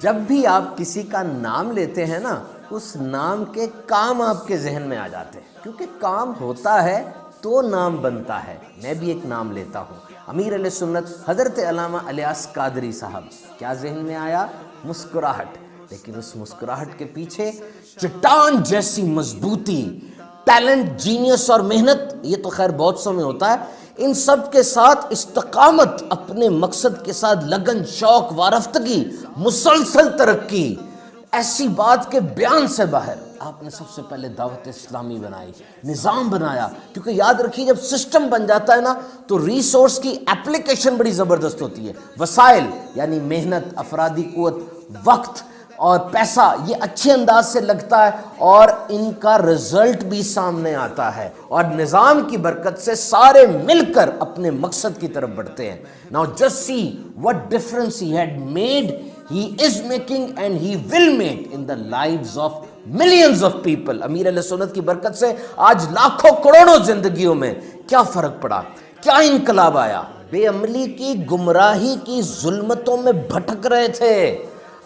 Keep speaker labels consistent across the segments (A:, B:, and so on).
A: جب بھی آپ کسی کا نام لیتے ہیں نا، اس نام کے کام آپ کے ذہن میں آ جاتے ہیں، کیونکہ کام ہوتا ہے تو نام بنتا ہے۔ میں بھی ایک نام لیتا ہوں، امیر اہل سنت حضرت علامہ الیاس قادری صاحب۔ کیا ذہن میں آیا؟ مسکراہٹ، لیکن اس مسکراہٹ کے پیچھے چٹان جیسی مضبوطی، ٹیلنٹ، جینیس اور محنت، یہ تو خیر بہت سو میں ہوتا ہے، ان سب کے ساتھ استقامت، اپنے مقصد کے ساتھ لگن، شوق، وارفتگی، مسلسل ترقی، ایسی بات کے بیان سے باہر آپ نے سب سے پہلے دعوت اسلامی بنائی، نظام بنایا، کیونکہ یاد رکھیے جب سسٹم بن جاتا ہے نا تو ریسورس کی اپلیکیشن بڑی زبردست ہوتی ہے۔ وسائل یعنی محنت، افرادی قوت، وقت اور پیسہ، یہ اچھے انداز سے لگتا ہے اور ان کا رزلٹ بھی سامنے آتا ہے، اور نظام کی برکت سے سارے مل کر اپنے مقصد کی طرف بڑھتے ہیں۔ Now just see what difference he had made, he is making and he will make in the lives of millions of people۔ امیر اہل سنت کی برکت سے آج لاکھوں کروڑوں زندگیوں میں کیا فرق پڑا، کیا انقلاب آیا۔ بے عملی کی، گمراہی کی ظلمتوں میں بھٹک رہے تھے،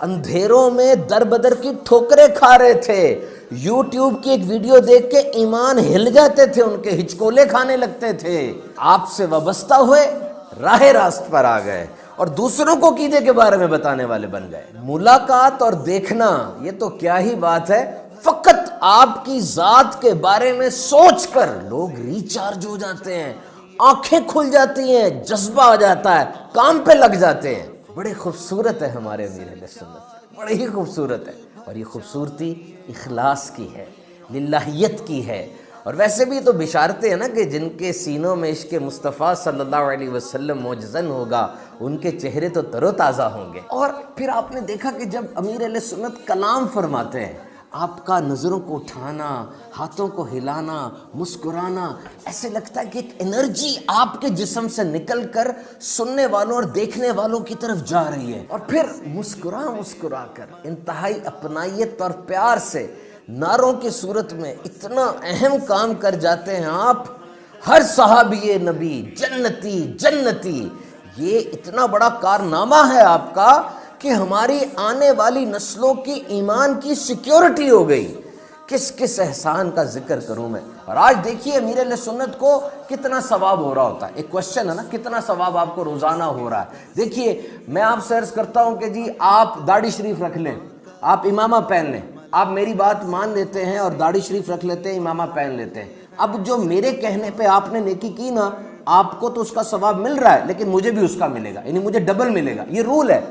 A: اندھیروں میں در بدر کی ٹھوکریں کھا رہے تھے، یوٹیوب کی ایک ویڈیو دیکھ کے ایمان ہل جاتے تھے، ان کے ہچکولے کھانے لگتے تھے، آپ سے وابستہ ہوئے، راہ راست پر آ گئے اور دوسروں کو عقیدے کے بارے میں بتانے والے بن گئے۔ ملاقات اور دیکھنا یہ تو کیا ہی بات ہے، فقط آپ کی ذات کے بارے میں سوچ کر لوگ ریچارج ہو جاتے ہیں، آنکھیں کھل جاتی ہیں، جذبہ آ جاتا ہے، کام پہ لگ جاتے ہیں۔ بڑے خوبصورت ہے ہمارے امیر اہل سنت، بڑے ہی خوبصورت ہے، اور یہ خوبصورتی اخلاص کی ہے، للہیت کی ہے۔ اور ویسے بھی تو بشارتیں ہیں نا کہ جن کے سینوں میں عشق مصطفیٰ صلی اللہ علیہ وسلم موجزن ہوگا، ان کے چہرے تو تر و تازہ ہوں گے۔ اور پھر آپ نے دیکھا کہ جب امیر اہل سنت کلام فرماتے ہیں، آپ کا نظروں کو اٹھانا، ہاتھوں کو ہلانا، مسکرانا، ایسے لگتا ہے کہ ایک انرجی آپ کے جسم سے نکل کر سننے والوں اور دیکھنے والوں کی طرف جا رہی ہے، اور پھر مسکرا کر انتہائی اپنائیت اور پیار سے نعروں کی صورت میں اتنا اہم کام کر جاتے ہیں آپ۔ ہر صحابی نبی جنتی جنتی، یہ اتنا بڑا کارنامہ ہے آپ کا کہ ہماری آنے والی نسلوں کی ایمان کی سیکیورٹی ہو گئی۔ کس کس احسان کا ذکر کروں میں۔ اور آج دیکھیے امیر اہل سنت کو کتنا ثواب ہو رہا ہوتا ہے، ایک کوشچن ہے نا، کتنا ثواب آپ کو روزانہ ہو رہا ہے۔ دیکھیے میں آپ سے عرض کرتا ہوں کہ جی آپ داڑھی شریف رکھ لیں، آپ امامہ پہن لیں، آپ میری بات مان لیتے ہیں اور داڑھی شریف رکھ لیتے ہیں، امامہ پہن لیتے ہیں، اب جو میرے کہنے پہ آپ نے نیکی کی نا، آپ کو تو اس کا ثواب مل رہا ہے، لیکن مجھے بھی اس کا ملے گا، یعنی مجھے ڈبل ملے گا، یہ رول ہے۔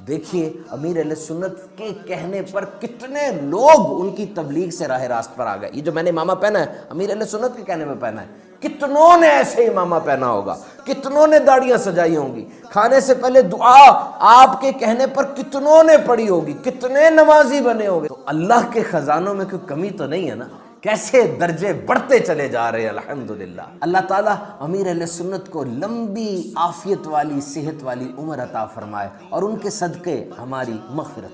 A: دیکھیے امیر اہل سنت کے کہنے پر کتنے لوگ ان کی تبلیغ سے راہ راست پر آ گئے۔ یہ جو میں نے امامہ پہنا ہے امیر اہل سنت کے کہنے میں پہنا ہے، کتنوں نے ایسے امامہ پہنا ہوگا، کتنوں نے داڑیاں سجائی ہوں گی، کھانے سے پہلے دعا آپ کے کہنے پر کتنوں نے پڑھی ہوگی، کتنے نمازی بنے ہوگے۔ تو اللہ کے خزانوں میں کوئی کمی تو نہیں ہے نا، کیسے درجے بڑھتے چلے جا رہے ہیں الحمدللہ۔ اللہ تعالیٰ امیر اہل سنت کو لمبی عافیت والی، صحت والی عمر عطا فرمائے اور ان کے صدقے ہماری مغفرت